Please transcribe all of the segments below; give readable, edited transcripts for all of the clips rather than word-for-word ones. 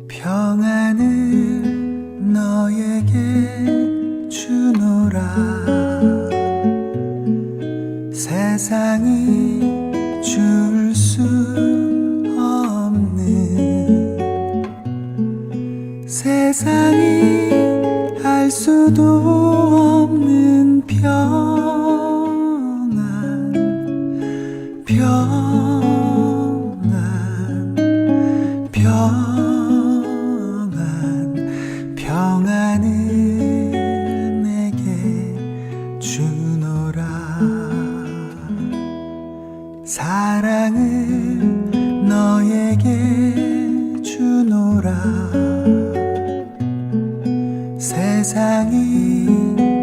평안을 너에게 주노라. 세상이 줄 수 없는, 세상이 알 수도 없는 평안, 평안, 평안, 평안을 내게 주노라. 사랑을 너에게 주노라. 세상이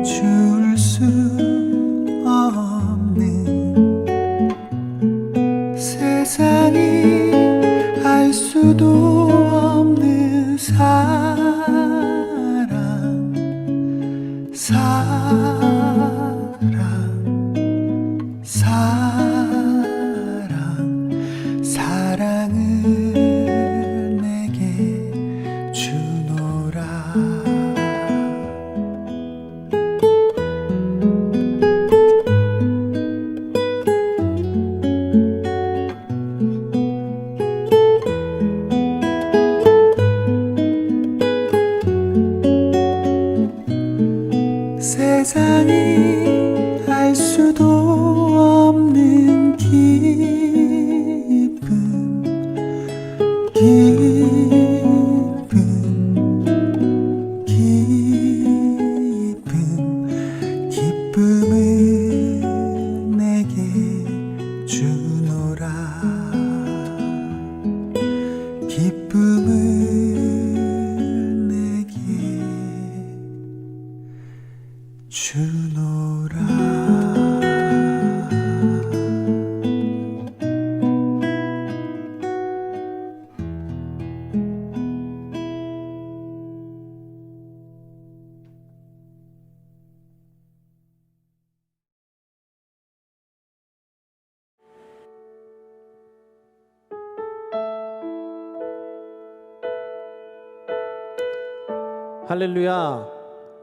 줄 수 없는, 세상이 알 수도 없는 사랑, 사랑, 사랑, 사랑을 내게 주노라. 세상이 알 수도 없는 기쁨, 기쁨, 기쁨, 기쁨을 내게 주노라. 기쁨을 내게 주노라. 할렐루야.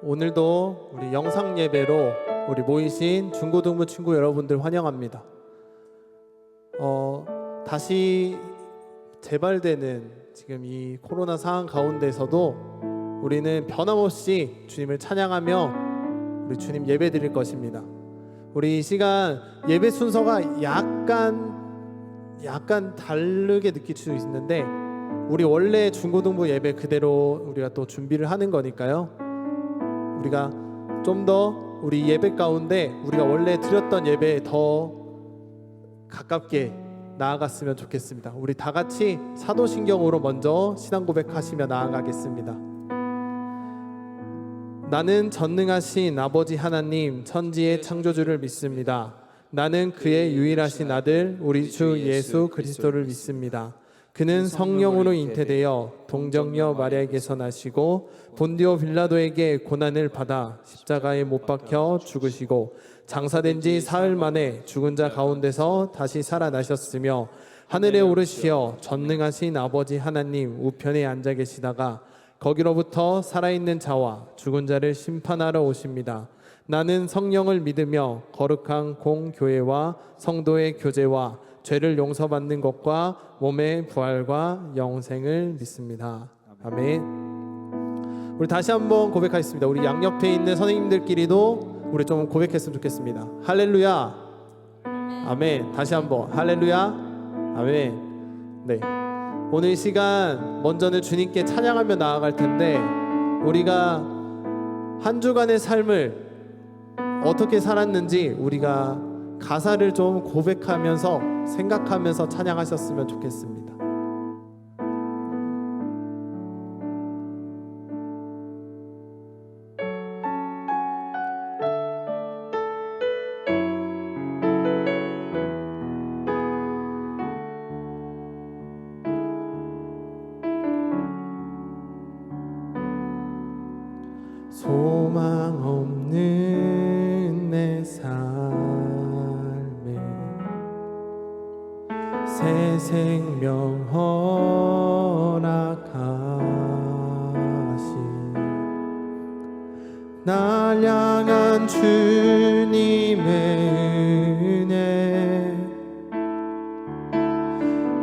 오늘도 우리 영상 예배로 우리 모이신 중고등부 친구 여러분들 환영합니다. 다시 재발되는 지금 이 코로나 상황 가운데서도 우리는 변함없이 주님을 찬양하며 우리 주님 예배 드릴 것입니다. 우리 이 시간 예배 순서가 약간 다르게 느낄 수 있는데, 우리 원래 중고등부 예배 그대로 우리가 또 준비를 하는 거니까요. 우리가 좀 더 우리 예배 가운데 우리가 원래 드렸던 예배에 더 가깝게 나아갔으면 좋겠습니다. 우리 다 같이 사도신경으로 먼저 신앙 고백하시며 나아가겠습니다. 나는 전능하신 아버지 하나님 천지의 창조주를 믿습니다. 나는 그의 유일하신 아들 우리 주 예수 그리스도를 믿습니다. 그는 성령으로 잉태되어 동정녀 마리아에게서 나시고 본디오 빌라도에게 고난을 받아 십자가에 못 박혀 죽으시고 장사된 지 사흘 만에 죽은 자 가운데서 다시 살아나셨으며 하늘에 오르시어 전능하신 아버지 하나님 우편에 앉아 계시다가 거기로부터 살아있는 자와 죽은 자를 심판하러 오십니다. 나는 성령을 믿으며 거룩한 공교회와 성도의 교제와 죄를 용서받는 것과 몸의 부활과 영생을 믿습니다. 아멘. 우리 다시 한번 고백하겠습니다. 우리 양옆에 있는 선생님들끼리도 우리 좀 고백했으면 좋겠습니다. 할렐루야. 아멘. 다시 한번 할렐루야. 아멘. 네. 오늘 시간 먼저는 주님께 찬양하며 나아갈 텐데, 우리가 한 주간의 삶을 어떻게 살았는지 우리가 가사를 좀 고백하면서 생각하면서 찬양하셨으면 좋겠습니다. 소망 없는 내 삶에 새 생명 허락하신 날 향한 주님의 은혜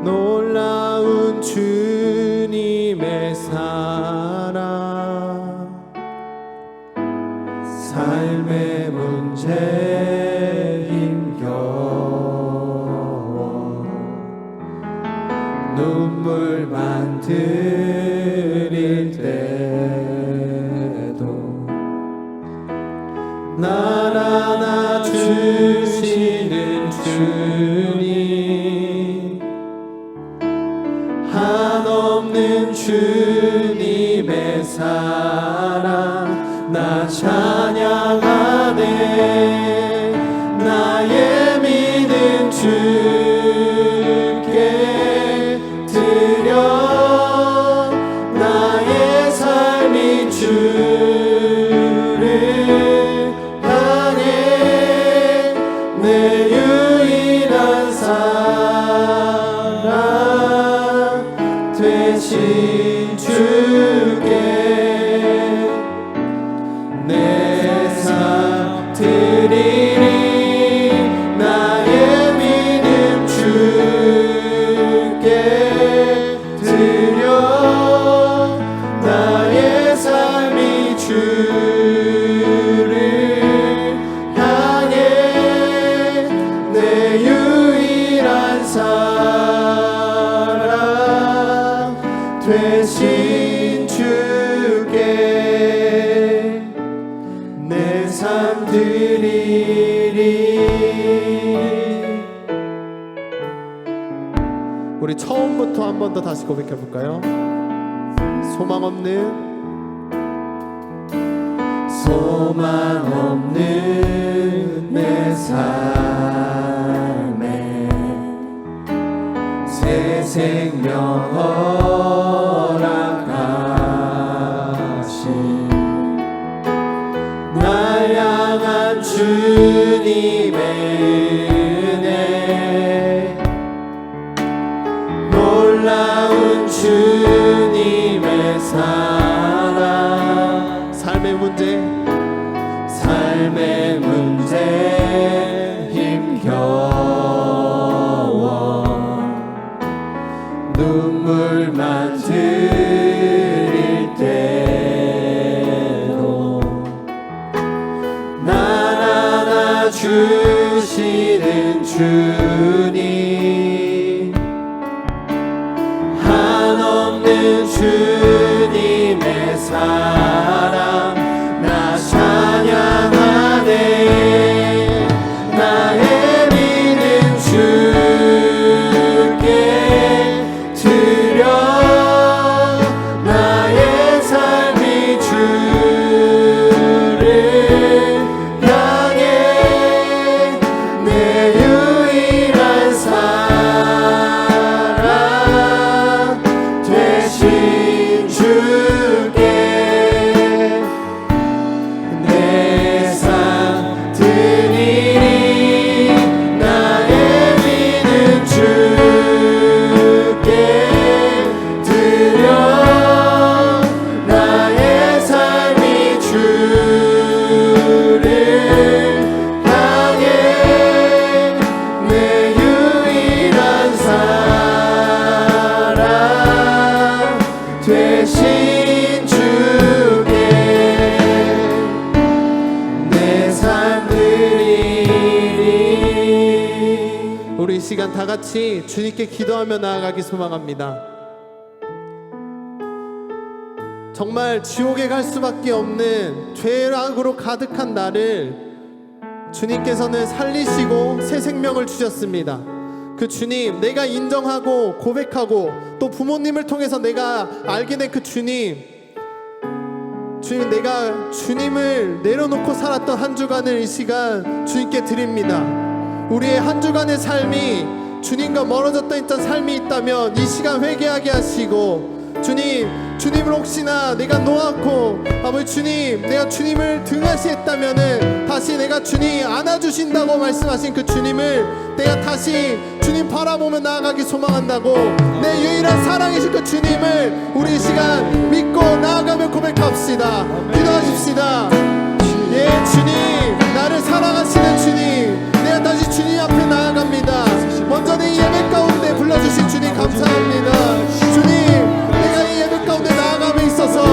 놀라운 주님의 사랑 삶의 문제 힘겨워 눈물만 들일 때도 날 안아주시는 주님 한없는 주님의 사랑 나 찬양하네 나의 믿음 주께 드려 나의 삶이 주를 향해 내 유일한 사랑 되신 주께 내 삶 드리리 나의 믿음 주께 드려 나의 삶이 주를 향해 내 유일한 사랑 되신 주께 내 삶 드리리. 우리 처음부터 한 번 더 다시 고백해 볼까요? 소망 없는 내 삶에 새 생명 허락하신 날 향한 주님의 은혜 놀라운 주님의 사랑 삶의 문제 힘겨워 눈물만 들일 때도 날 안아주시는 주님 한없는 주님의 사랑 나 찬양하네 나의 믿음 주께 드려 나의 삶이 주를 향해 내 유일한 사랑 되신 주께 내 삶 드리리 나의 믿음 주께 드려 나의 삶이 주를 향해 내 유일한 사랑 되신 주께 내 삶 드리리. 우리 이 시간 다 같이 주님께 기도하며 나아가기 소망합니다. 정말 지옥에 갈 수밖에 없는 죄악으로 가득한 나를 주님께서는 살리시고 새 생명을 주셨습니다. 그 주님, 내가 인정하고 고백하고 또 부모님을 통해서 내가 알게 된 그 주님, 내가 주님을 내려놓고 살았던 한 주간을 이 시간 주님께 드립니다. 우리의 한 주간의 삶이 주님과 멀어졌던 삶이 있다면 이 시간 회개하게 하시고 주님 주님을 혹시나 내가 놓았고 아버지 주님 내가 주님을 등한시했다면은 다시 내가 주님 안아주신다고 말씀하신 그 주님을 내가 다시 주님 바라보며 나아가기 소망한다고 내 유일한 사랑이신 그 주님을 우리 이 시간 믿고 나아가며 고백합시다. 기도하십시다. 예 주님 나를 사랑하시는 주님 내가 다시 주님 앞에 나아갑니다. 먼저 내 예배 가운데 불러주신 주님 감사합니다. 주님 내가 이 예배 가운데 나아감에 있어서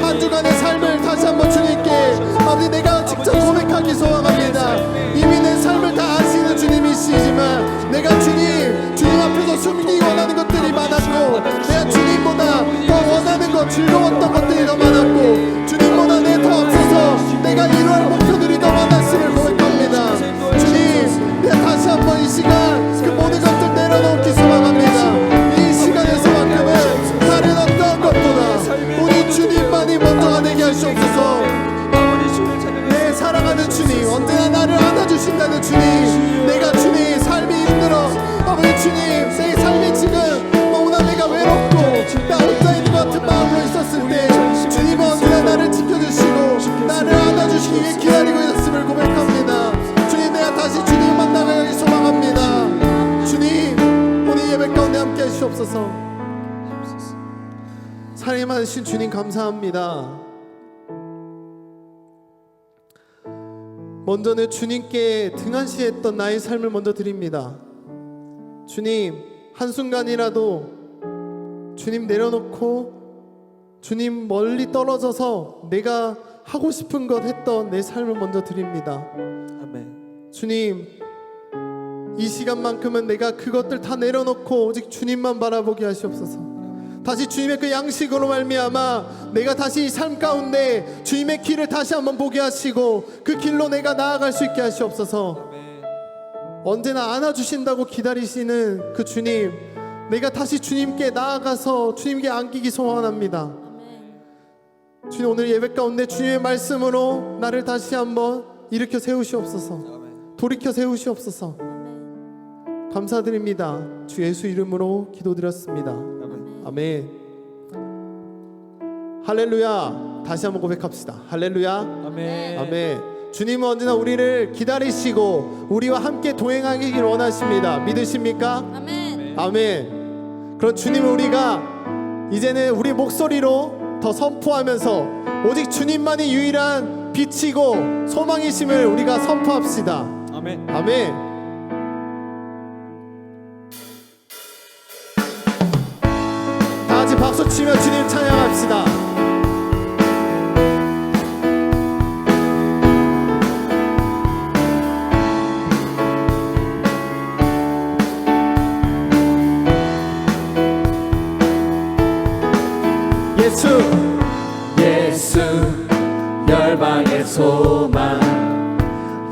한 주간의 삶을 다시 한번 주님께 아버지 내가 직접 고백하기 소망합니다. 이미 내 삶을 다 아시는 주님이시지만 내가 주님 앞에서 숨기기 원하는 것들이 많았고 내가 주님보다 더 원하는 것 즐거웠던 것들이 더 많았고 주님보다 내 더 앞서서 내가 이루할 목표들이 더 많았음을 고백합니다. 주님 내가 다시 한번 이 시간 그 모든 것들 내려놓기 소망합니다. 이 시간에서만큼은 다른 어떤 것보다 우리 주님만이 먼저가 되게 하시옵소서. 내 사랑하는 주님 언제나 나를 안아주신다는 주님 내가 주님 삶이 힘들어 아버지 주님 내 삶이 지금 너무나 내가 외롭고 나 혼자 있는 것 같은 마음으로 있었을 때 주님은 언제나 나를 지켜주시고 나를 안아주시기 위해 기다리고 있었음을 고백합니다. 주님 내가 다시 주님 만나가기 소망합니다. 주님 오늘 예배 가운데 함께 하시옵소서. 사랑하신 주님 감사합니다. 먼저는 주님께 등한시했던 나의 삶을 먼저 드립니다. 주님 한순간이라도 주님 내려놓고 주님 멀리 떨어져서 내가 하고 싶은 것 했던 내 삶을 먼저 드립니다. 아멘. 주님 이 시간만큼은 내가 그것들 다 내려놓고 오직 주님만 바라보게 하시옵소서. 다시 주님의 그 양식으로 말미암아 내가 다시 이 삶 가운데 주님의 길을 다시 한번 보게 하시고 그 길로 내가 나아갈 수 있게 하시옵소서. 언제나 안아주신다고 기다리시는 그 주님 내가 다시 주님께 나아가서 주님께 안기기 소원합니다. 주님 오늘 예배 가운데 주님의 말씀으로 나를 다시 한번 일으켜 세우시옵소서. 돌이켜 세우시옵소서. 감사드립니다. 주 예수 이름으로 기도드렸습니다. 아멘. 할렐루야. 다시 한번 고백합시다. 할렐루야. 아멘. 아멘. 주님은 언제나 우리를 기다리시고 우리와 함께 동행하기를 원하십니다. 믿으십니까? 아멘. 아멘. 그런 주님을 우리가 이제는 우리 목소리로 더 선포하면서 오직 주님만이 유일한 빛이고 소망이심을 우리가 선포합시다. 아멘. 아멘. 다 같이 박수 치며 주님 찬양합시다. 예수 열방의 소망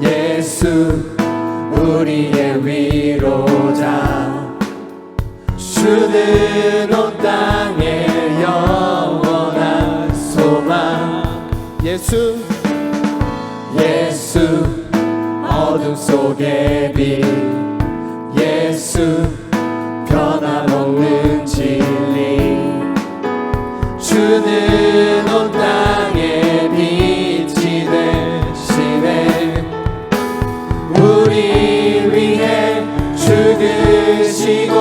예수 우리의 위로자 주는 온 땅의 영원한 소망 예수 어둠 속의 빛 예수 변함없는 진리 주는 온 땅의 빛이 되시네 우리 위해 죽으시고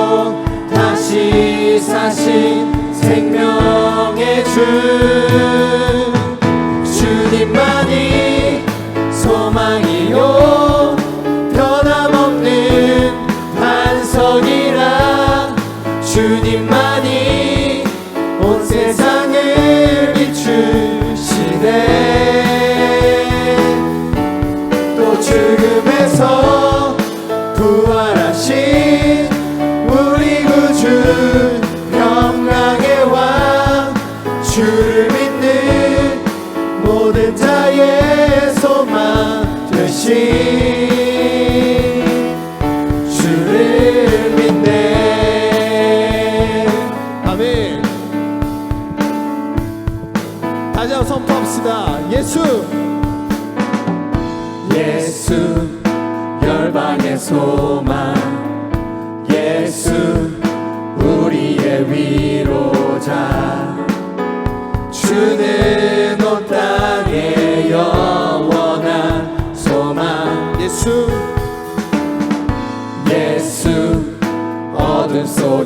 다시 사신 생명의 주 주님만이 소망이요 변함없는 반석이라 주님만이 온 세상을 비추시네 또 죽음에서 부활하신 우리 구주 평강의 왕 주를 믿는 모든 자의 소망 되신 주를 믿네 아멘. 다시 한번 선포합시다. 예수 열방의 소망 예수 우리의 위로자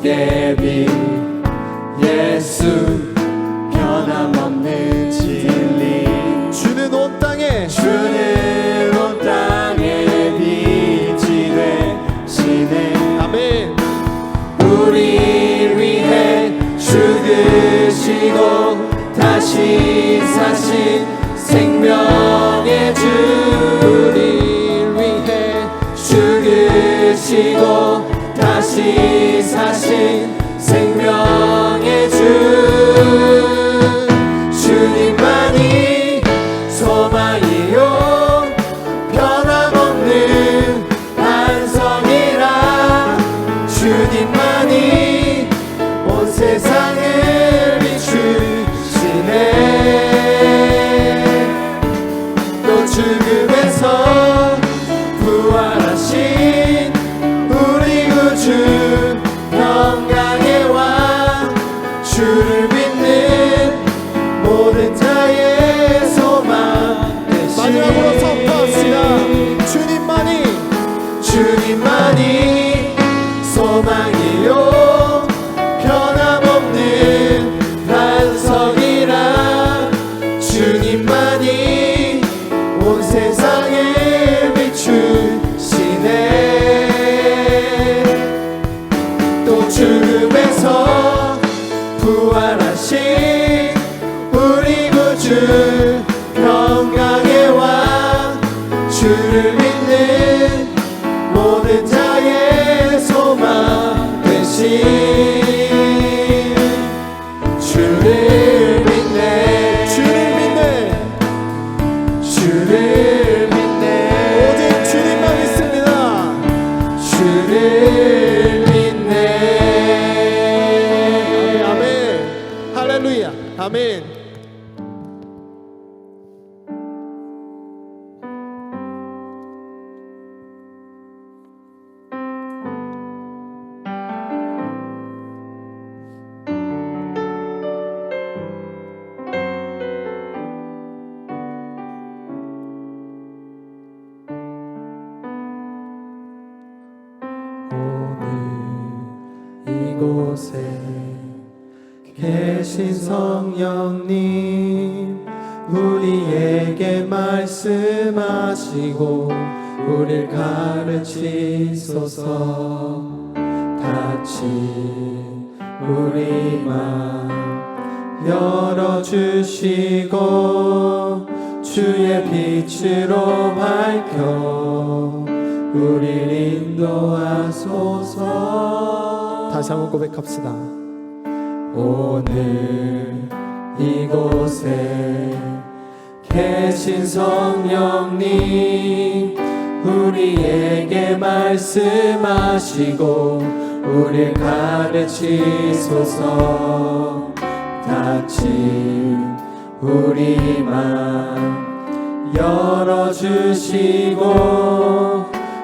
세계 빛 예수 변함없는 진리 주는 온 땅에 빛이 되시네 아멘. 우리를 위해 죽으시고 다시 사신 생명의 주 우리를 위해 죽으시고 다시 사신 생명의 주 주님만이 소망이요 변함없는 반석이라 주님만이 온 세상을 비추시네 또 죽음에서 부활하신 우리 구주 평강의 왕 주를 믿는 모든 자의 소망 되신 마지막으로 선포합시다. 주님만이 소망이요 변함없는 반석이라 주님만이 온 세상을 비추시네 또 죽음에서 부활하신 우리 구주 평강의 왕 주를 믿는 모든 자의 소망 되신 주를 믿네 주를 믿네 오직 주님만 믿습니다. 주를 믿네 아멘. 할렐루야. 아멘. 이곳에 계신 성령님 우리에게 말씀하시고 우릴 가르치소서 다친 우리 맘 열어주시고 주의 빛으로 밝혀 우릴 인도하소서 다시 한번 고백합시다. 오늘 이곳에 계신 성령님 우리에게 말씀하시고 우릴 가르치소서 다친 우리 맘 열어주시고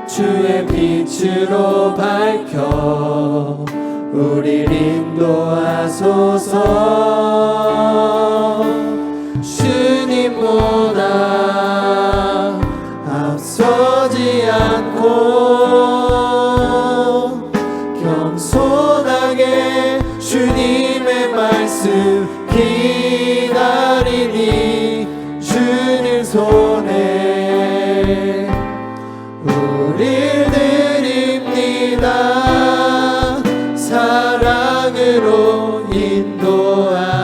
주의 빛으로 밝혀 우릴 인도하소서 주님보다 앞서지 않고 겸손하게 주님의 말씀 기다리니 주님 손에 우릴 드립니다 사랑으로 인도하소서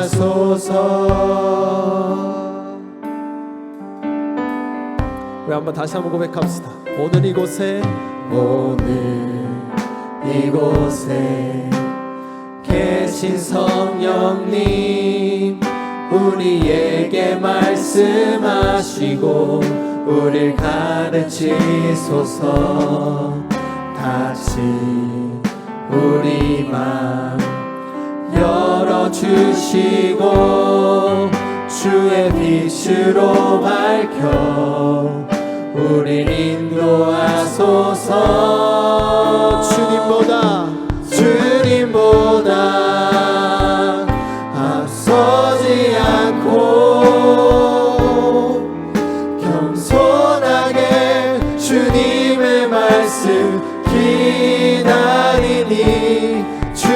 우리 한번 다시 한번 고백합시다. 오늘 이곳에 계신 성령님 우리에게 말씀하시고 우릴 가르치소서 다시 우리 맘 열어주시고 주의 빛으로 밝혀 우릴 인도하소서 주님보다 앞서지 않고 겸손하게 주님의 말씀 기다리니 주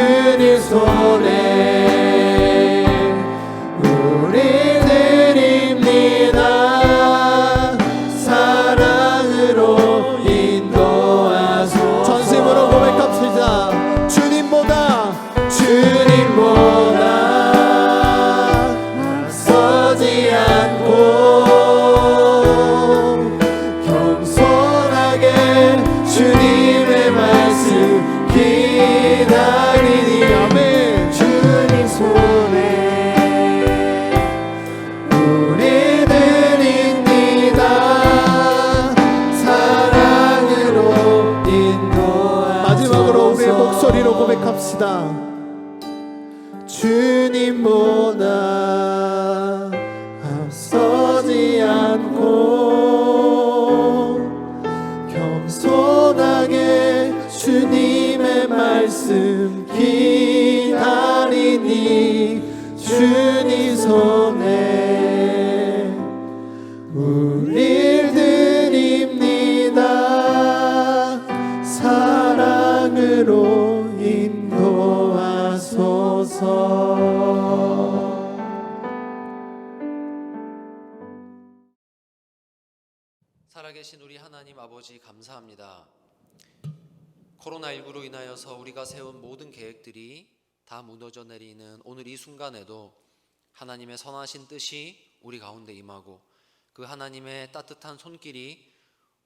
주님 손에 우릴 드립니다. 사랑으로 인도하소서. 살아계신 우리 하나님 아버지 감사합니다. 코로나19로 인하여서 우리가 세운 모든 계획들이 다 무너져 내리는 오늘 이 순간에도 하나님의 선하신 뜻이 우리 가운데 임하고 그 하나님의 따뜻한 손길이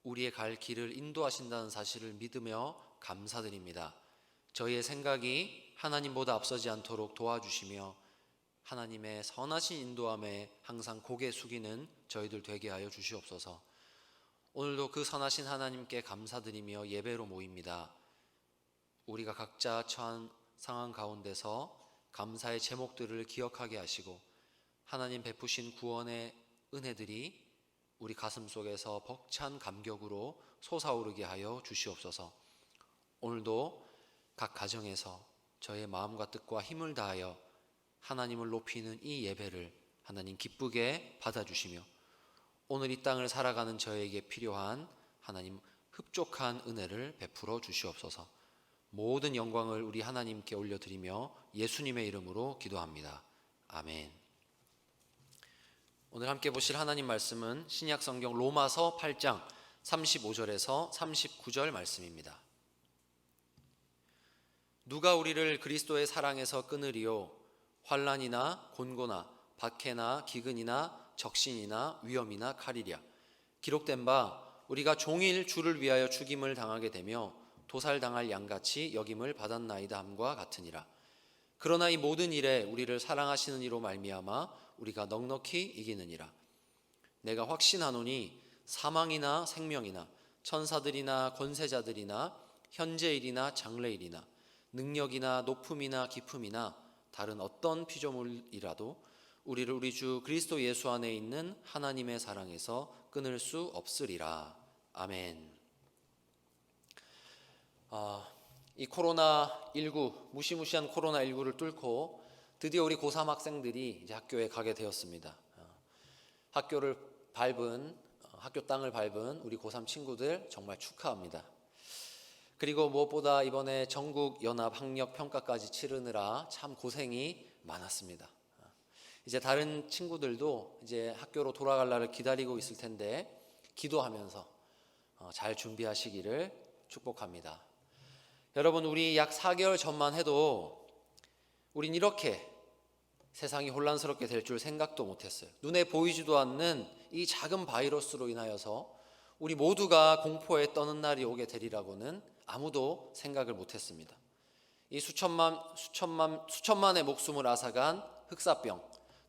우리의 갈 길을 인도하신다는 사실을 믿으며 감사드립니다. 저희의 생각이 하나님보다 앞서지 않도록 도와주시며 하나님의 선하신 인도함에 항상 고개 숙이는 저희들 되게 하여 주시옵소서. 오늘도 그 선하신 하나님께 감사드리며 예배로 모입니다. 우리가 각자 처한 상황 가운데서 감사의 제목들을 기억하게 하시고 하나님 베푸신 구원의 은혜들이 우리 가슴 속에서 벅찬 감격으로 솟아오르게 하여 주시옵소서. 오늘도 각 가정에서 저의 마음과 뜻과 힘을 다하여 하나님을 높이는 이 예배를 하나님 기쁘게 받아주시며 오늘 이 땅을 살아가는 저에게 필요한 하나님 흡족한 은혜를 베풀어 주시옵소서. 모든 영광을 우리 하나님께 올려드리며 예수님의 이름으로 기도합니다. 아멘. 오늘 함께 보실 하나님 말씀은 신약 성경 로마서 8장 35절에서 39절 말씀입니다. 누가 우리를 그리스도의 사랑에서 끊으리요? 환난이나 곤고나 박해나 기근이나 적신이나 위험이나 칼이랴. 기록된 바 우리가 종일 주를 위하여 죽임을 당하게 되며 도살당할 양같이 여김을 받았나이다 함과 같으니라. 그러나 이 모든 일에 우리를 사랑하시는 이로 말미암아 우리가 넉넉히 이기느니라. 내가 확신하노니 사망이나 생명이나 천사들이나 권세자들이나 현재일이나 장래일이나 능력이나 높음이나 깊음이나 다른 어떤 피조물이라도 우리를 우리 주 그리스도 예수 안에 있는 하나님의 사랑에서 끊을 수 없으리라. 아멘. 이 코로나19 무시무시한 코로나19를 뚫고 드디어 우리 고3 학생들이 이제 학교에 가게 되었습니다. 학교 땅을 밟은 우리 고3 친구들 정말 축하합니다. 그리고 무엇보다 이번에 전국 연합 학력 평가까지 치르느라 참 고생이 많았습니다. 이제 다른 친구들도 이제 학교로 돌아갈 날을 기다리고 있을 텐데 기도하면서 잘 준비하시기를 축복합니다. 여러분, 우리 약 4개월 전만 해도 우린 이렇게 세상이 혼란스럽게 될 줄 생각도 못했어요. 눈에 보이지도 않는 이 작은 바이러스로 인하여서 우리 모두가 공포에 떠는 날이 오게 되리라고는 아무도 생각을 못했습니다. 이 수천만의 목숨을 앗아간 흑사병,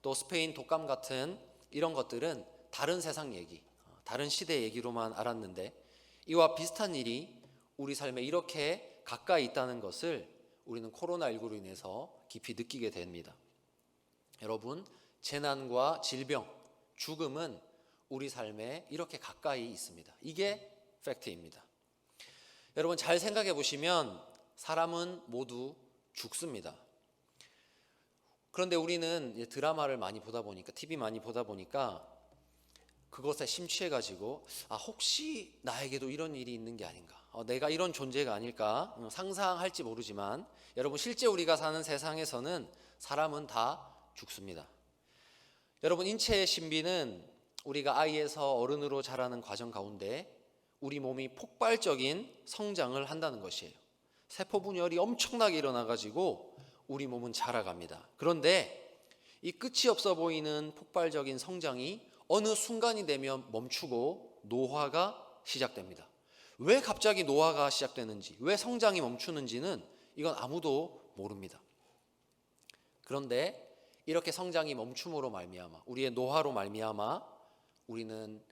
또 스페인 독감 같은 이런 것들은 다른 세상 얘기, 다른 시대 얘기로만 알았는데 이와 비슷한 일이 우리 삶에 이렇게 가까이 있다는 것을 우리는 코로나19로 인해서 깊이 느끼게 됩니다. 여러분, 재난과 질병, 죽음은 우리 삶에 이렇게 가까이 있습니다. 이게 팩트입니다. 여러분, 잘 생각해 보시면 사람은 모두 죽습니다. 그런데 우리는 드라마를 많이 보다 보니까, TV 많이 보다 보니까 그것에 심취해가지고 혹시 나에게도 이런 일이 있는 게 아닌가, 내가 이런 존재가 아닐까 상상할지 모르지만 여러분, 실제 우리가 사는 세상에서는 사람은 다 죽습니다. 여러분, 인체의 신비는 우리가 아이에서 어른으로 자라는 과정 가운데 우리 몸이 폭발적인 성장을 한다는 것이에요. 세포 분열이 엄청나게 일어나가지고 우리 몸은 자라갑니다. 그런데 이 끝이 없어 보이는 폭발적인 성장이 어느 순간이 되면 멈추고 노화가 시작됩니다. 왜 갑자기 노화가 시작되는지, 왜 성장이 멈추는지는 이건 아무도 모릅니다. 그런데 이렇게 성장이 멈춤으로 말미암아, 우리의 노화로 말미암아 우리는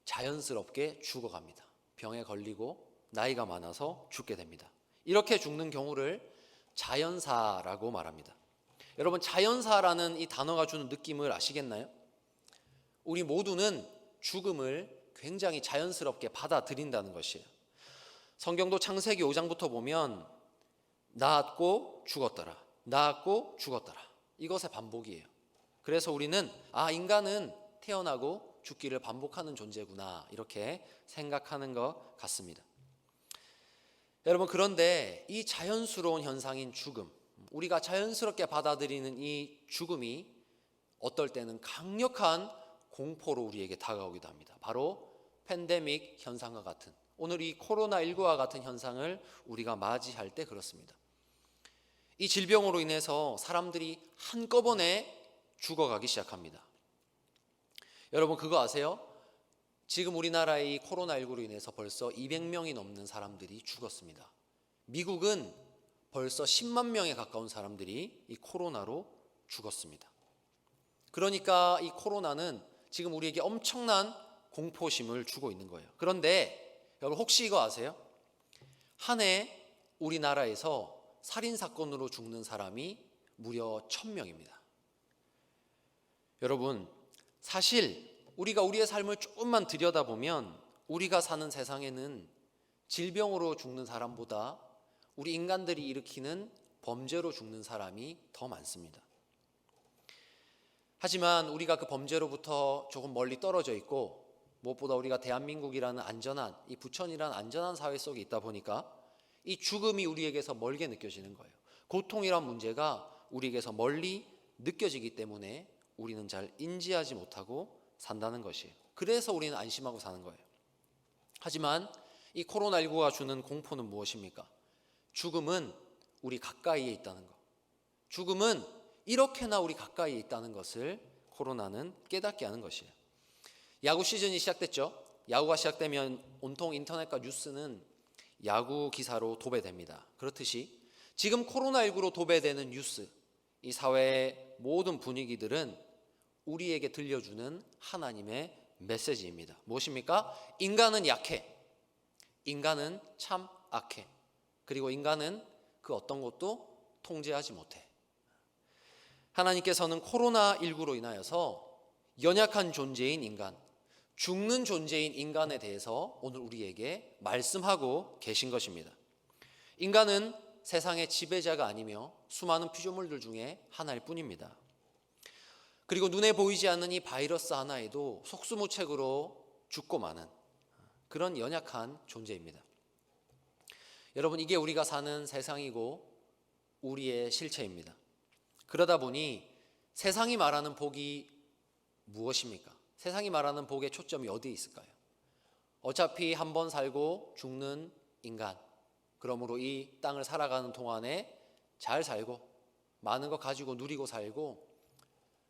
자연스럽게 죽어갑니다. 병에 걸리고 나이가 많아서 죽게 됩니다. 이렇게 죽는 경우를 자연사라고 말합니다. 여러분, 자연사라는 이 단어가 주는 느낌을 아시겠나요? 우리 모두는 죽음을 굉장히 자연스럽게 받아들인다는 것이에요. 성경도 창세기 5장부터 보면 낳았고 죽었더라, 낳았고 죽었더라, 이것의 반복이에요. 그래서 우리는 인간은 태어나고 죽기를 반복하는 존재구나 이렇게 생각하는 것 같습니다. 여러분, 그런데 이 자연스러운 현상인 죽음, 우리가 자연스럽게 받아들이는 이 죽음이 어떨 때는 강력한 공포로 우리에게 다가오기도 합니다. 바로 팬데믹 현상과 같은, 오늘 이 코로나19와 같은 현상을 우리가 맞이할 때 그렇습니다. 이 질병으로 인해서 사람들이 한꺼번에 죽어가기 시작합니다. 여러분, 그거 아세요? 지금 우리나라의 이 코로나19로 인해서 벌써 200명이 넘는 사람들이 죽었습니다. 미국은 벌써 10만 명에 가까운 사람들이 이 코로나로 죽었습니다. 그러니까 이 코로나는 지금 우리에게 엄청난 공포심을 주고 있는 거예요. 그런데 여러분, 혹시 이거 아세요? 한 해 우리나라에서 살인사건으로 죽는 사람이 무려 1000명입니다. 여러분, 사실 우리가 우리의 삶을 조금만 들여다보면 우리가 사는 세상에는 질병으로 죽는 사람보다 우리 인간들이 일으키는 범죄로 죽는 사람이 더 많습니다. 하지만 우리가 그 범죄로부터 조금 멀리 떨어져 있고, 무엇보다 우리가 대한민국이라는 안전한, 이 부천이라는 안전한 사회 속에 있다 보니까 이 죽음이 우리에게서 멀게 느껴지는 거예요. 고통이란 문제가 우리에게서 멀리 느껴지기 때문에 우리는 잘 인지하지 못하고 산다는 것이에요. 그래서 우리는 안심하고 사는 거예요. 하지만 이 코로나19가 주는 공포는 무엇입니까? 죽음은 우리 가까이에 있다는 것. 죽음은 이렇게나 우리 가까이에 있다는 것을 코로나는 깨닫게 하는 것이에요. 야구 시즌이 시작됐죠. 야구가 시작되면 온통 인터넷과 뉴스는 야구 기사로 도배됩니다. 그렇듯이 지금 코로나19로 도배되는 뉴스, 이 사회의 모든 분위기들은 우리에게 들려주는 하나님의 메시지입니다. 무엇입니까? 인간은 약해. 인간은 참 악해. 그리고 인간은 그 어떤 것도 통제하지 못해. 하나님께서는 코로나19로 인하여서 연약한 존재인 인간, 죽는 존재인 인간에 대해서 오늘 우리에게 말씀하고 계신 것입니다. 인간은 세상의 지배자가 아니며 수많은 피조물들 중에 하나일 뿐입니다. 그리고 눈에 보이지 않는 이 바이러스 하나에도 속수무책으로 죽고 마는 그런 연약한 존재입니다. 여러분, 이게 우리가 사는 세상이고 우리의 실체입니다. 그러다 보니 세상이 말하는 복이 무엇입니까? 세상이 말하는 복의 초점이 어디에 있을까요? 어차피 한 번 살고 죽는 인간, 그러므로 이 땅을 살아가는 동안에 잘 살고 많은 거 가지고 누리고 살고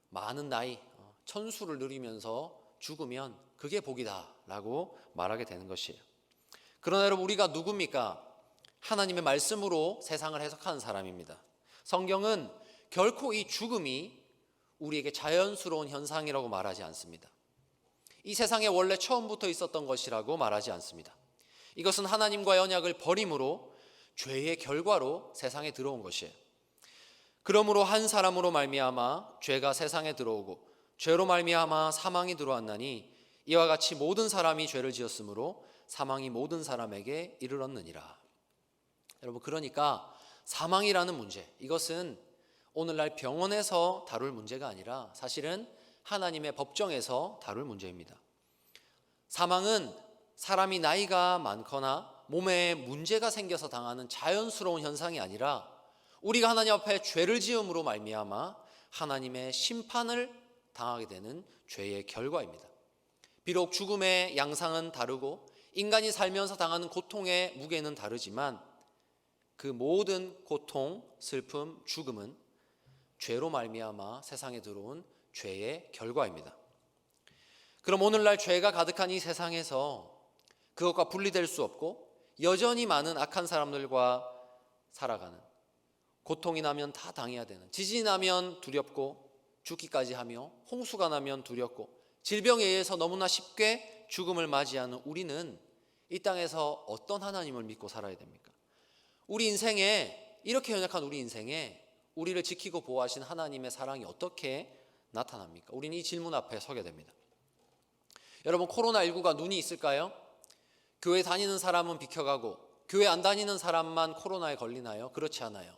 많은 나이, 천수를 누리면서 죽으면 그게 복이다 라고 말하게 되는 것이에요. 그러나 여러분, 우리가 누굽니까? 하나님의 말씀으로 세상을 해석하는 사람입니다. 성경은 결코 이 죽음이 우리에게 자연스러운 현상이라고 말하지 않습니다. 이 세상에 원래 처음부터 있었던 것이라고 말하지 않습니다. 이것은 하나님과의 언약을 버림으로 죄의 결과로 세상에 들어온 것이에요. 그러므로 한 사람으로 말미암아 죄가 세상에 들어오고 죄로 말미암아 사망이 들어왔나니 이와 같이 모든 사람이 죄를 지었으므로 사망이 모든 사람에게 이르렀느니라. 여러분, 그러니까 사망이라는 문제, 이것은 오늘날 병원에서 다룰 문제가 아니라 사실은 하나님의 법정에서 다룰 문제입니다. 사망은 사람이 나이가 많거나 몸에 문제가 생겨서 당하는 자연스러운 현상이 아니라 우리가 하나님 앞에 죄를 지음으로 말미암아 하나님의 심판을 당하게 되는 죄의 결과입니다. 비록 죽음의 양상은 다르고 인간이 살면서 당하는 고통의 무게는 다르지만 그 모든 고통, 슬픔, 죽음은 죄로 말미암아 세상에 들어온 죄의 결과입니다. 그럼 오늘날 죄가 가득한 이 세상에서 그것과 분리될 수 없고 여전히 많은 악한 사람들과 살아가는, 고통이 나면 다 당해야 되는, 지진이 나면 두렵고 죽기까지 하며 홍수가 나면 두렵고 질병에 의해서 너무나 쉽게 죽음을 맞이하는 우리는 이 땅에서 어떤 하나님을 믿고 살아야 됩니까? 우리 인생에, 이렇게 연약한 우리 인생에 우리를 지키고 보호하신 하나님의 사랑이 어떻게 나타납니까? 우리는 이 질문 앞에 서게 됩니다. 여러분, 코로나19가 눈이 있을까요? 교회 다니는 사람은 비켜가고 교회 안 다니는 사람만 코로나에 걸리나요? 그렇지 않아요.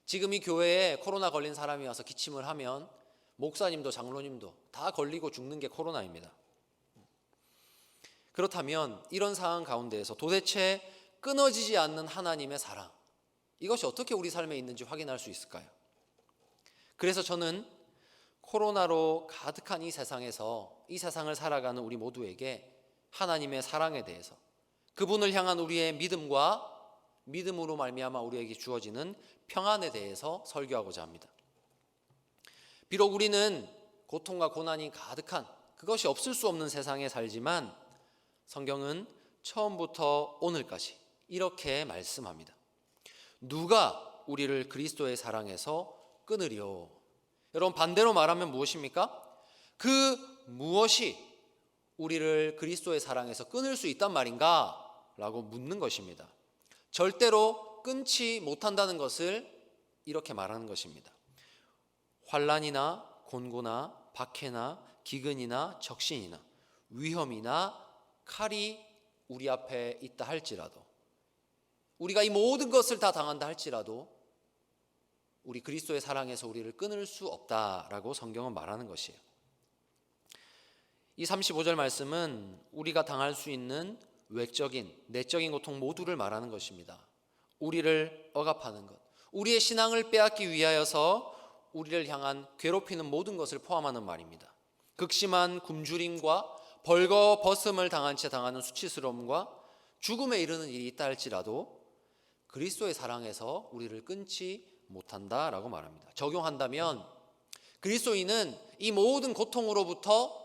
지금 이 교회에 코로나 걸린 사람이 와서 기침을 하면 목사님도 장로님도 다 걸리고 죽는 게 코로나입니다. 그렇다면 이런 상황 가운데에서 도대체 끊어지지 않는 하나님의 사랑, 이것이 어떻게 우리 삶에 있는지 확인할 수 있을까요? 그래서 저는 코로나로 가득한 이 세상에서 이 세상을 살아가는 우리 모두에게 하나님의 사랑에 대해서, 그분을 향한 우리의 믿음과 믿음으로 말미암아 우리에게 주어지는 평안에 대해서 설교하고자 합니다. 비록 우리는 고통과 고난이 가득한, 그것이 없을 수 없는 세상에 살지만 성경은 처음부터 오늘까지 이렇게 말씀합니다. 누가 우리를 그리스도의 사랑에서 끊으리요? 여러분, 반대로 말하면 무엇입니까? 그 무엇이 우리를 그리스도의 사랑에서 끊을 수 있단 말인가? 라고 묻는 것입니다. 절대로 끊지 못한다는 것을 이렇게 말하는 것입니다. 환난이나 곤고나 박해나 기근이나 적신이나 위험이나 칼이 우리 앞에 있다 할지라도, 우리가 이 모든 것을 다 당한다 할지라도 우리 그리스도의 사랑에서 우리를 끊을 수 없다라고 성경은 말하는 것이에요. 이 35절 말씀은 우리가 당할 수 있는 외적인, 내적인 고통 모두를 말하는 것입니다. 우리를 억압하는 것, 우리의 신앙을 빼앗기 위하여서 우리를 향한 괴롭히는 모든 것을 포함하는 말입니다. 극심한 굶주림과 벌거벗음을 당한 채 당하는 수치스러움과 죽음에 이르는 일이 있다 할지라도 그리스도의 사랑에서 우리를 끊지 못한다라고 말합니다. 적용한다면 그리스도인은 이 모든 고통으로부터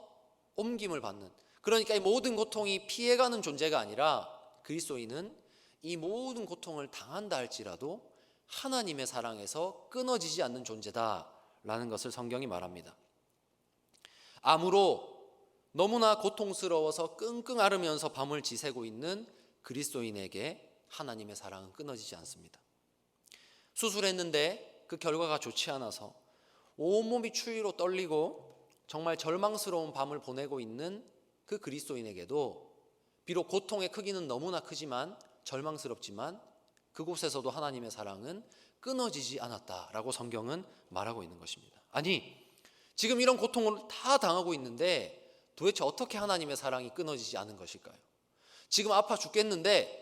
옮김을 받는, 그러니까 이 모든 고통이 피해가는 존재가 아니라 그리스도인은 이 모든 고통을 당한다 할지라도 하나님의 사랑에서 끊어지지 않는 존재다라는 것을 성경이 말합니다. 암으로 너무나 고통스러워서 끙끙 앓으면서 밤을 지새고 있는 그리스도인에게 하나님의 사랑은 끊어지지 않습니다. 수술했는데 그 결과가 좋지 않아서 온몸이 추위로 떨리고 정말 절망스러운 밤을 보내고 있는 그 그리스도인에게도 비록 고통의 크기는 너무나 크지만 절망스럽지만 그곳에서도 하나님의 사랑은 끊어지지 않았다라고 성경은 말하고 있는 것입니다. 아니, 지금 이런 고통을 다 당하고 있는데 도대체 어떻게 하나님의 사랑이 끊어지지 않은 것일까요? 지금 아파 죽겠는데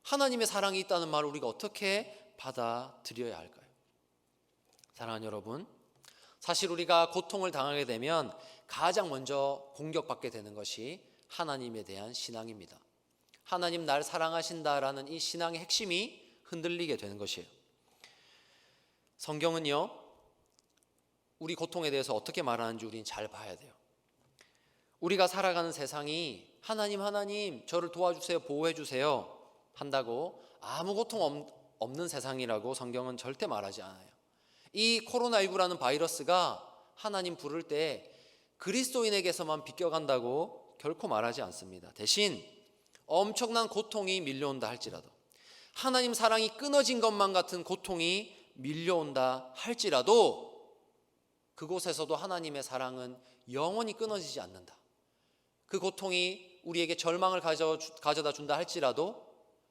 하나님의 사랑이 있다는 말을 우리가 어떻게 받아들여야 할까요? 사랑하는 여러분, 사실 우리가 고통을 당하게 되면 가장 먼저 공격받게 되는 것이 하나님에 대한 신앙입니다. 하나님 날 사랑하신다라는 이 신앙의 핵심이 흔들리게 되는 것이에요. 성경은요, 우리 고통에 대해서 어떻게 말하는지 우리는 잘 봐야 돼요. 우리가 살아가는 세상이 하나님 저를 도와주세요, 보호해 주세요 한다고 아무 고통 없는 세상이라고 성경은 절대 말하지 않아요. 이 코로나19라는 바이러스가 하나님 부를 때 그리스도인에게서만 비껴간다고 결코 말하지 않습니다. 대신 엄청난 고통이 밀려온다 할지라도, 하나님 사랑이 끊어진 것만 같은 고통이 밀려온다 할지라도 그곳에서도 하나님의 사랑은 영원히 끊어지지 않는다. 그 고통이 우리에게 절망을 가져다 준다 할지라도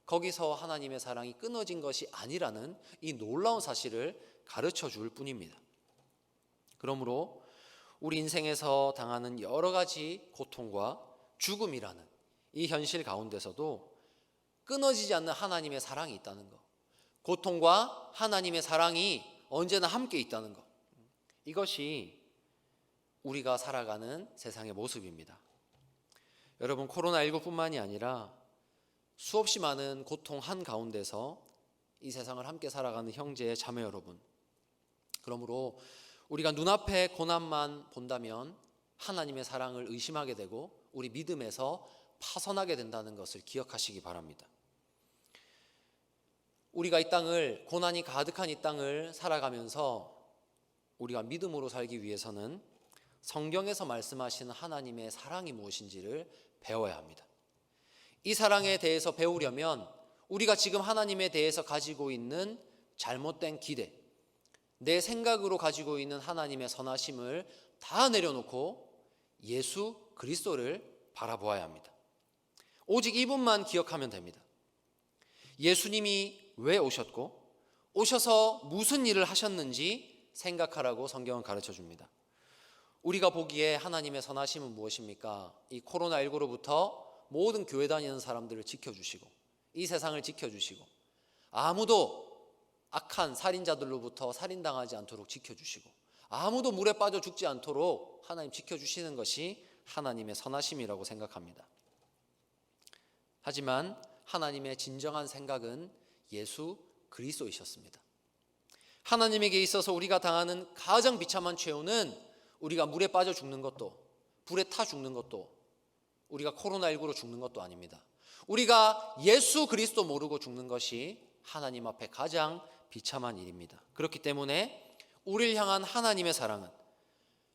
거기서 하나님의 사랑이 끊어진 것이 아니라는 이 놀라운 사실을 가르쳐 줄 뿐입니다. 그러므로 우리 인생에서 당하는 여러 가지 고통과 죽음이라는 이 현실 가운데서도 끊어지지 않는 하나님의 사랑이 있다는 것, 고통과 하나님의 사랑이 언제나 함께 있다는 것, 이것이 우리가 살아가는 세상의 모습입니다. 여러분, 코로나19뿐만이 아니라 수없이 많은 고통 한가운데서 이 세상을 함께 살아가는 형제 자매 여러분, 그러므로 우리가 눈앞에 고난만 본다면 하나님의 사랑을 의심하게 되고 우리 믿음에서 파선하게 된다는 것을 기억하시기 바랍니다. 우리가 이 땅을, 고난이 가득한 이 땅을 살아가면서 우리가 믿음으로 살기 위해서는 성경에서 말씀하시는 하나님의 사랑이 무엇인지를 배워야 합니다. 이 사랑에 대해서 배우려면 우리가 지금 하나님에 대해서 가지고 있는 잘못된 기대, 내 생각으로 가지고 있는 하나님의 선하심을 다 내려놓고 예수 그리스도를 바라보아야 합니다. 오직 이분만 기억하면 됩니다. 예수님이 왜 오셨고 오셔서 무슨 일을 하셨는지 생각하라고 성경은 가르쳐 줍니다. 우리가 보기에 하나님의 선하심은 무엇입니까? 이 코로나19로부터 모든 교회 다니는 사람들을 지켜주시고 이 세상을 지켜주시고 아무도 악한 살인자들로부터 살인당하지 않도록 지켜주시고 아무도 물에 빠져 죽지 않도록 하나님 지켜주시는 것이 하나님의 선하심이라고 생각합니다. 하지만 하나님의 진정한 생각은 예수 그리스도이셨습니다. 하나님에게 있어서 우리가 당하는 가장 비참한 최후는 우리가 물에 빠져 죽는 것도 불에 타 죽는 것도 우리가 코로나19로 죽는 것도 아닙니다. 우리가 예수 그리스도 모르고 죽는 것이 하나님 앞에 가장 비참한 일입니다. 그렇기 때문에 우리를 향한 하나님의 사랑은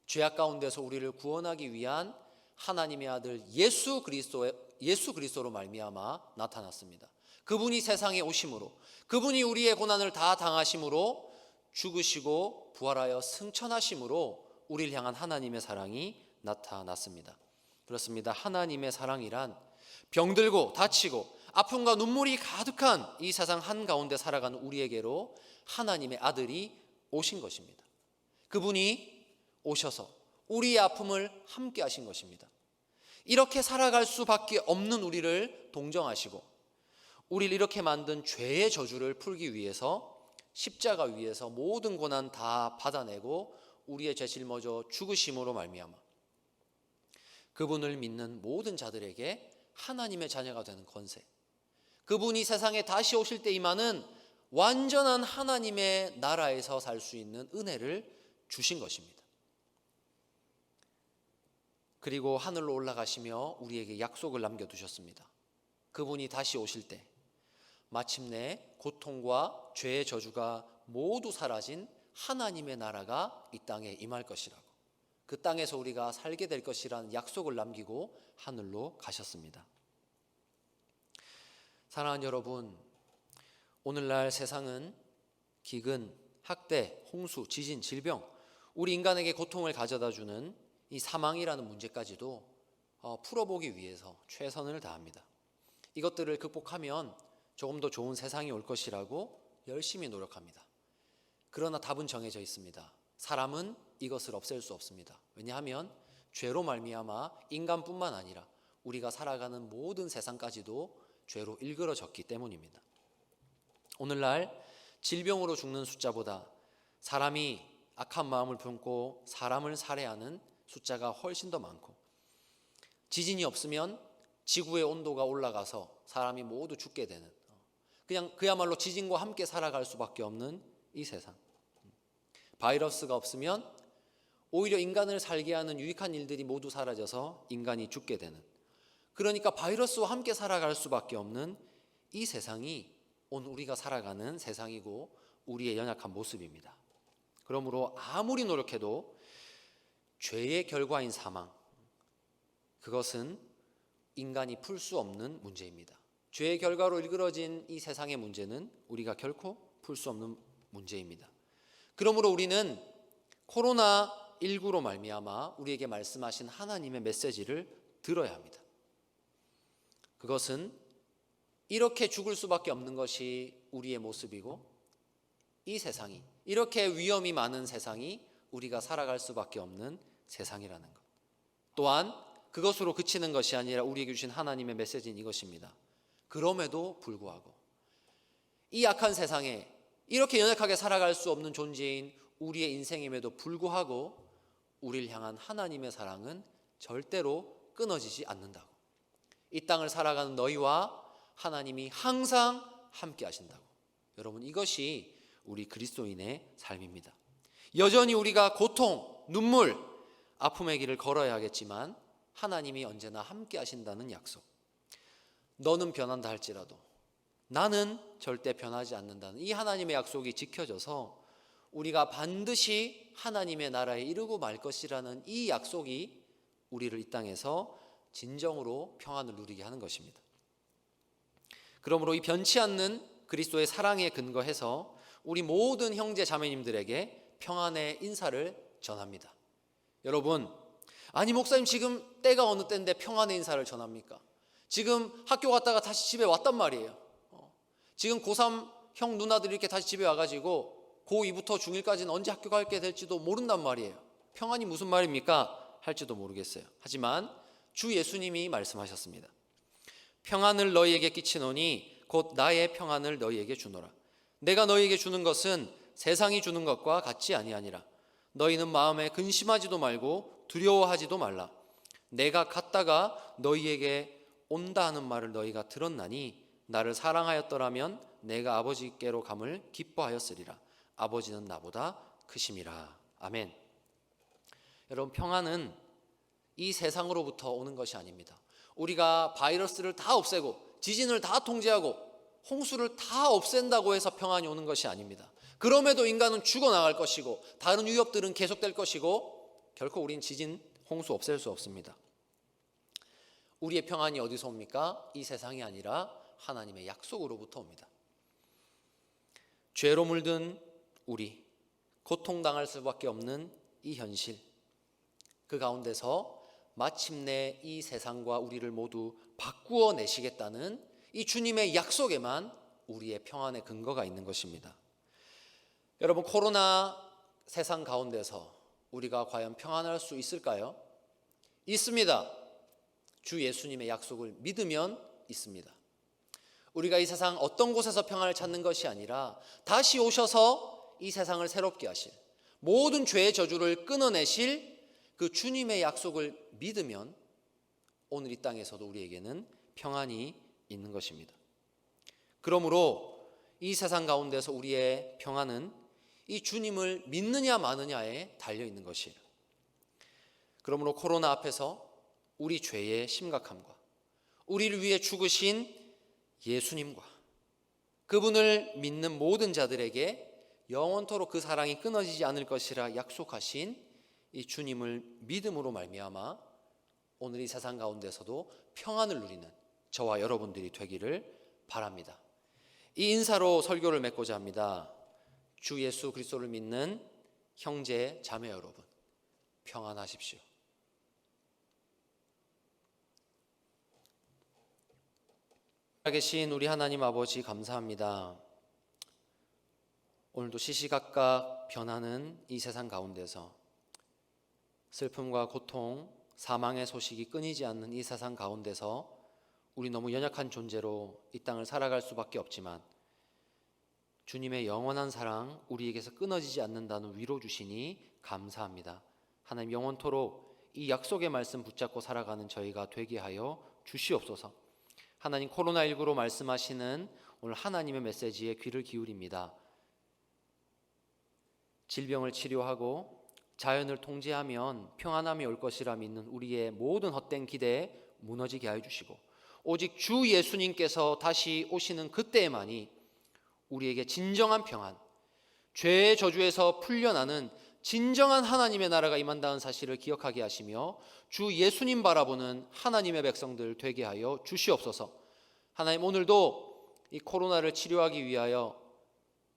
죄악 가운데서 우리를 구원하기 위한 하나님의 아들 예수 그리스도로 말미암아 나타났습니다. 그분이 세상에 오심으로 그분이 우리의 고난을 다 당하심으로 죽으시고 부활하여 승천하심으로 우리를 향한 하나님의 사랑이 나타났습니다. 그렇습니다. 하나님의 사랑이란 병들고 다치고 아픔과 눈물이 가득한 이 세상 한가운데 살아가는 우리에게로 하나님의 아들이 오신 것입니다. 그분이 오셔서 우리의 아픔을 함께 하신 것입니다. 이렇게 살아갈 수밖에 없는 우리를 동정하시고 우리를 이렇게 만든 죄의 저주를 풀기 위해서 십자가 위에서 모든 고난 다 받아내고 우리의 죄 짊어져 죽으심으로 말미암아 그분을 믿는 모든 자들에게 하나님의 자녀가 되는 권세, 그분이 세상에 다시 오실 때 임하는 완전한 하나님의 나라에서 살 수 있는 은혜를 주신 것입니다. 그리고 하늘로 올라가시며 우리에게 약속을 남겨두셨습니다. 그분이 다시 오실 때 마침내 고통과 죄의 저주가 모두 사라진 하나님의 나라가 이 땅에 임할 것이라고, 그 땅에서 우리가 살게 될 것이라는 약속을 남기고 하늘로 가셨습니다. 사랑하는 여러분, 오늘날 세상은 기근, 학대, 홍수, 지진, 질병, 우리 인간에게 고통을 가져다주는 이 사망이라는 문제까지도 풀어보기 위해서 최선을 다합니다. 이것들을 극복하면 조금 더 좋은 세상이 올 것이라고 열심히 노력합니다. 그러나 답은 정해져 있습니다. 사람은 이것을 없앨 수 없습니다. 왜냐하면 죄로 말미암아 인간뿐만 아니라 우리가 살아가는 모든 세상까지도 죄로 일그러졌기 때문입니다. 오늘날 질병으로 죽는 숫자보다 사람이 악한 마음을 품고 사람을 살해하는 숫자가 훨씬 더 많고, 지진이 없으면 지구의 온도가 올라가서 사람이 모두 죽게 되는, 그냥 그야말로 지진과 함께 살아갈 수밖에 없는 이 세상. 바이러스가 없으면 오히려 인간을 살게 하는 유익한 일들이 모두 사라져서 인간이 죽게 되는, 그러니까 바이러스와 함께 살아갈 수밖에 없는 이 세상이 오늘 우리가 살아가는 세상이고 우리의 연약한 모습입니다. 그러므로 아무리 노력해도 죄의 결과인 사망, 그것은 인간이 풀 수 없는 문제입니다. 죄의 결과로 일그러진 이 세상의 문제는 우리가 결코 풀 수 없는 문제입니다. 그러므로 우리는 코로나19로 말미암아 우리에게 말씀하신 하나님의 메시지를 들어야 합니다. 그것은 이렇게 죽을 수밖에 없는 것이 우리의 모습이고, 이 세상이, 이렇게 위험이 많은 세상이 우리가 살아갈 수밖에 없는 세상이라는 것. 또한 그것으로 그치는 것이 아니라 우리에게 주신 하나님의 메시지는 이것입니다. 그럼에도 불구하고 이 악한 세상에 이렇게 연약하게 살아갈 수 없는 존재인 우리의 인생임에도 불구하고 우리를 향한 하나님의 사랑은 절대로 끊어지지 않는다고. 이 땅을 살아가는 너희와 하나님이 항상 함께 하신다고. 여러분, 이것이 우리 그리스도인의 삶입니다. 여전히 우리가 고통, 눈물, 아픔의 길을 걸어야 하겠지만 하나님이 언제나 함께 하신다는 약속. 너는 변한다 할지라도 나는 절대 변하지 않는다는 이 하나님의 약속이 지켜져서 우리가 반드시 하나님의 나라에 이르고 말 것이라는 이 약속이 우리를 이 땅에서 진정으로 평안을 누리게 하는 것입니다. 그러므로 이 변치 않는 그리스도의 사랑에 근거해서 우리 모든 형제 자매님들에게 평안의 인사를 전합니다. 여러분, 아니 목사님 지금 때가 어느 때인데 평안의 인사를 전합니까? 지금 학교 갔다가 다시 집에 왔단 말이에요. 지금 고3 형 누나들이 이렇게 다시 집에 와가지고 고2부터 중1까지는 언제 학교 가게 될지도 모른단 말이에요. 평안이 무슨 말입니까? 할지도 모르겠어요. 하지만 주 예수님이 말씀하셨습니다. 평안을 너희에게 끼치노니 곧 나의 평안을 너희에게 주노라. 내가 너희에게 주는 것은 세상이 주는 것과 같지 아니하니라. 너희는 마음에 근심하지도 말고 두려워하지도 말라. 내가 갔다가 너희에게 온다 하는 말을 너희가 들었나니 나를 사랑하였더라면 내가 아버지께로 감을 기뻐하였으리라. 아버지는 나보다 크심이라. 아멘. 여러분, 평안은 이 세상으로부터 오는 것이 아닙니다. 우리가 바이러스를 다 없애고 지진을 다 통제하고 홍수를 다 없앤다고 해서 평안이 오는 것이 아닙니다. 그럼에도 인간은 죽어나갈 것이고 다른 위협들은 계속될 것이고 결코 우린 지진, 홍수 없앨 수 없습니다. 우리의 평안이 어디서 옵니까? 이 세상이 아니라 하나님의 약속으로부터 옵니다. 죄로 물든 우리, 고통당할 수밖에 없는 이 현실, 그 가운데서 마침내 이 세상과 우리를 모두 바꾸어 내시겠다는 이 주님의 약속에만 우리의 평안의 근거가 있는 것입니다. 여러분, 코로나 세상 가운데서 우리가 과연 평안할 수 있을까요? 있습니다. 주 예수님의 약속을 믿으면 있습니다. 우리가 이 세상 어떤 곳에서 평안을 찾는 것이 아니라 다시 오셔서 이 세상을 새롭게 하실, 모든 죄의 저주를 끊어내실 그 주님의 약속을 믿으면 오늘 이 땅에서도 우리에게는 평안이 있는 것입니다. 그러므로 이 세상 가운데서 우리의 평안은 이 주님을 믿느냐 마느냐에 달려 있는 것이에요. 그러므로 코로나 앞에서 우리 죄의 심각함과 우리를 위해 죽으신 예수님과 그분을 믿는 모든 자들에게 영원토록 그 사랑이 끊어지지 않을 것이라 약속하신 이 주님을 믿음으로 말미암아 오늘 이 세상 가운데서도 평안을 누리는 저와 여러분들이 되기를 바랍니다. 이 인사로 설교를 맺고자 합니다. 주 예수 그리스도를 믿는 형제 자매 여러분, 평안하십시오. 살아계신 우리 하나님 아버지, 감사합니다. 오늘도 시시각각 변하는 이 세상 가운데서 슬픔과 고통, 사망의 소식이 끊이지 않는 이 세상 가운데서 우리 너무 연약한 존재로 이 땅을 살아갈 수밖에 없지만 주님의 영원한 사랑 우리에게서 끊어지지 않는다는 위로 주시니 감사합니다. 하나님, 영원토록 이 약속의 말씀 붙잡고 살아가는 저희가 되게 하여 주시옵소서. 하나님, 코로나19로 말씀하시는 오늘 하나님의 메시지에 귀를 기울입니다. 질병을 치료하고 자연을 통제하면 평안함이 올 것이라 믿는 우리의 모든 헛된 기대에 무너지게 하여 주시고 오직 주 예수님께서 다시 오시는 그때에만이 우리에게 진정한 평안, 죄의 저주에서 풀려나는 진정한 하나님의 나라가 임한다는 사실을 기억하게 하시며 주 예수님 바라보는 하나님의 백성들 되게 하여 주시옵소서. 하나님, 오늘도 이 코로나를 치료하기 위하여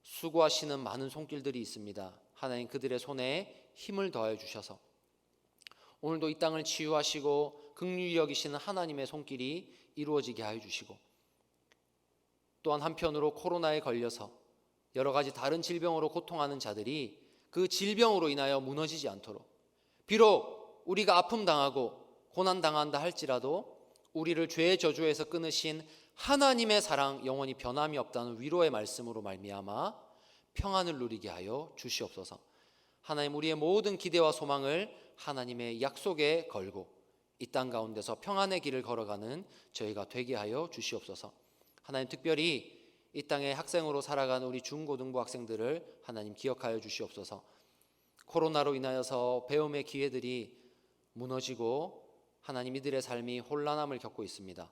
수고하시는 많은 손길들이 있습니다. 하나님, 그들의 손에 힘을 더하여 주셔서 오늘도 이 땅을 치유하시고 긍휼히 여기시는 하나님의 손길이 이루어지게 하여 주시고 또한 한편으로 코로나에 걸려서 여러 가지 다른 질병으로 고통하는 자들이 그 질병으로 인하여 무너지지 않도록, 비록 우리가 아픔 당하고 고난 당한다 할지라도 우리를 죄의 저주에서 끊으신 하나님의 사랑 영원히 변함이 없다는 위로의 말씀으로 말미암아 평안을 누리게 하여 주시옵소서. 하나님, 우리의 모든 기대와 소망을 하나님의 약속에 걸고 이 땅 가운데서 평안의 길을 걸어가는 저희가 되게 하여 주시옵소서. 하나님, 특별히 이 땅에 학생으로 살아가는 우리 중고등부 학생들을 하나님 기억하여 주시옵소서. 코로나로 인하여서 배움의 기회들이 무너지고 하나님, 이들의 삶이 혼란함을 겪고 있습니다.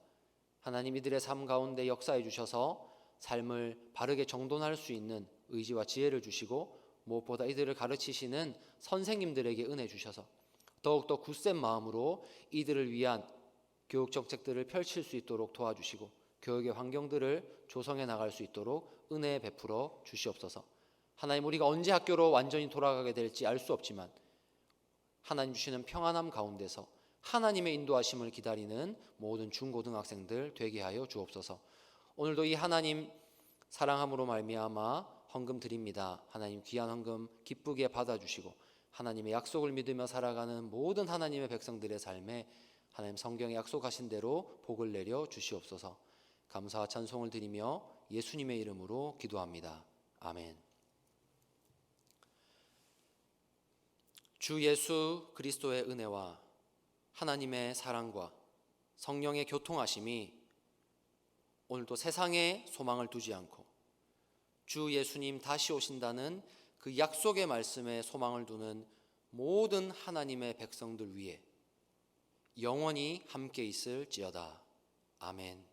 하나님, 이들의 삶 가운데 역사해 주셔서 삶을 바르게 정돈할 수 있는 의지와 지혜를 주시고 무엇보다 이들을 가르치시는 선생님들에게 은혜 주셔서 더욱더 굳센 마음으로 이들을 위한 교육 정책들을 펼칠 수 있도록 도와주시고 교육의 환경들을 조성해 나갈 수 있도록 은혜 베풀어 주시옵소서. 하나님, 우리가 언제 학교로 완전히 돌아가게 될지 알 수 없지만 하나님 주시는 평안함 가운데서 하나님의 인도하심을 기다리는 모든 중고등학생들 되게 하여 주옵소서. 오늘도 이 하나님 사랑함으로 말미암아 헌금 드립니다. 하나님 귀한 헌금 기쁘게 받아주시고 하나님의 약속을 믿으며 살아가는 모든 하나님의 백성들의 삶에 하나님 성경에 약속하신 대로 복을 내려 주시옵소서. 감사와 찬송을 드리며 예수님의 이름으로 기도합니다. 아멘. 주 예수 그리스도의 은혜와 하나님의 사랑과 성령의 교통하심이 오늘도 세상에 소망을 두지 않고 주 예수님 다시 오신다는 그 약속의 말씀에 소망을 두는 모든 하나님의 백성들 위에 영원히 함께 있을지어다. 아멘.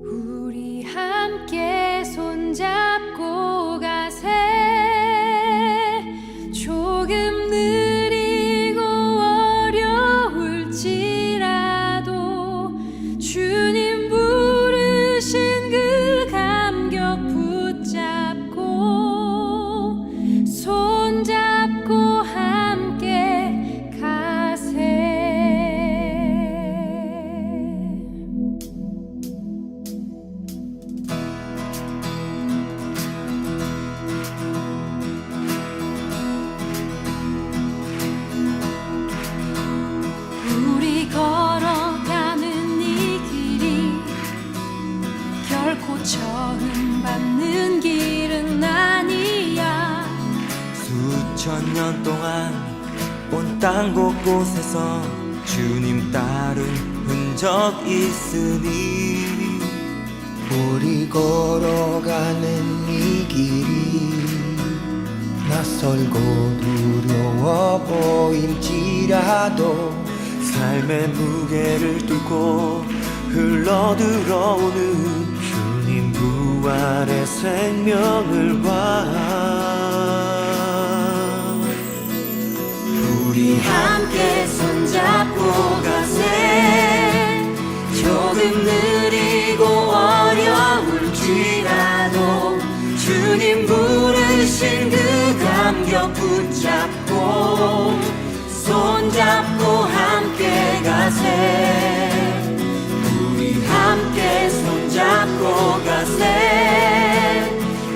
우리 함께 손잡고 가세. 조금 느리고 어려울지라도 주님 부르신 그 감격 붙잡고 손잡고 함께 가세. 우리 걸어가는 이 길이 결코 처음 밟는 길은 아니야. 수천 년 동안 온 땅 곳곳에서 주님 따른 흔적 있으니 우리 걸어가는 이 길이 낯설고 두려워 보일지라도 삶의 무게를 뚫고 흘러들어오는 주님 부활의 생명을 봐. 우리 함께 손잡고 가세. 조금 느리고 어려울지라도 주님 부르신 그 감격 붙잡고 손잡고 함께 가세. 우리 함께 손잡고 가세.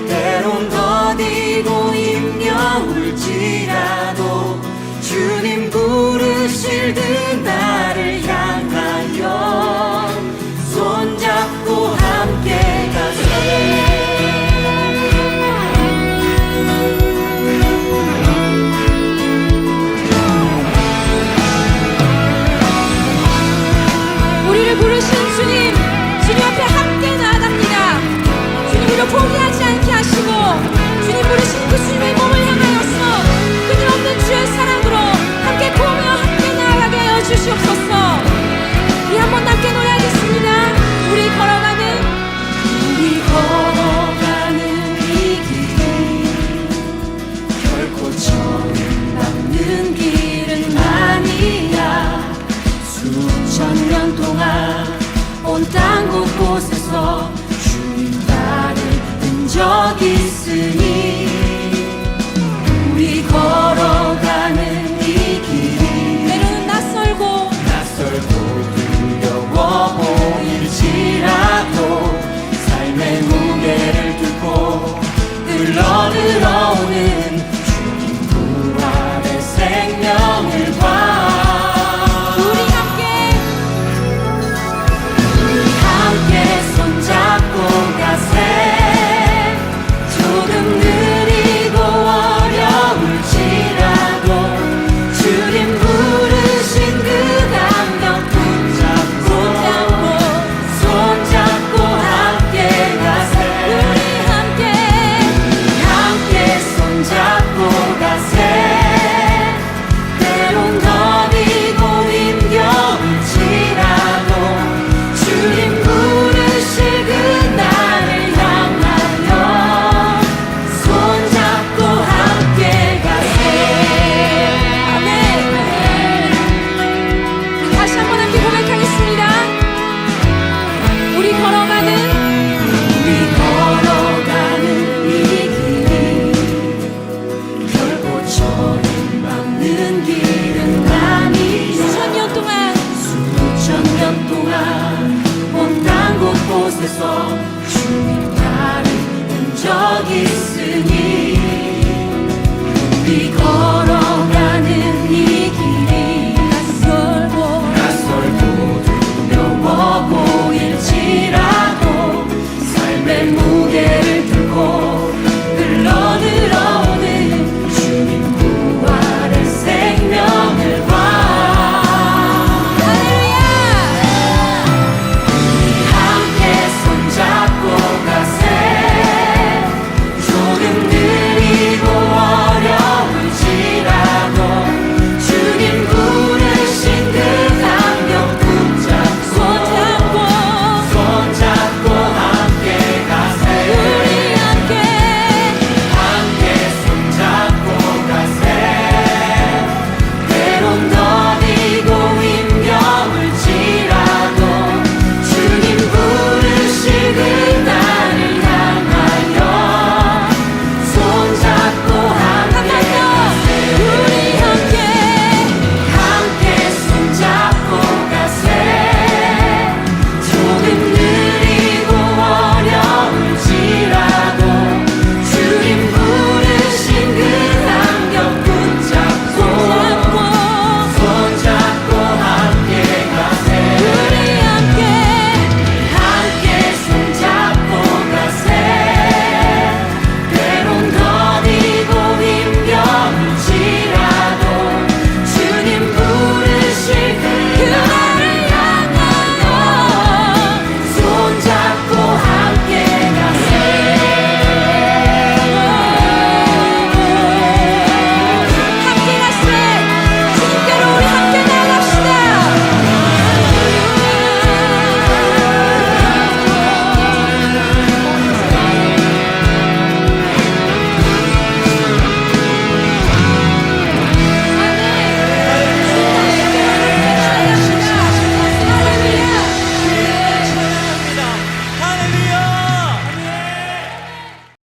때론 더디고 힘겨울지라도 주님 부르실 듯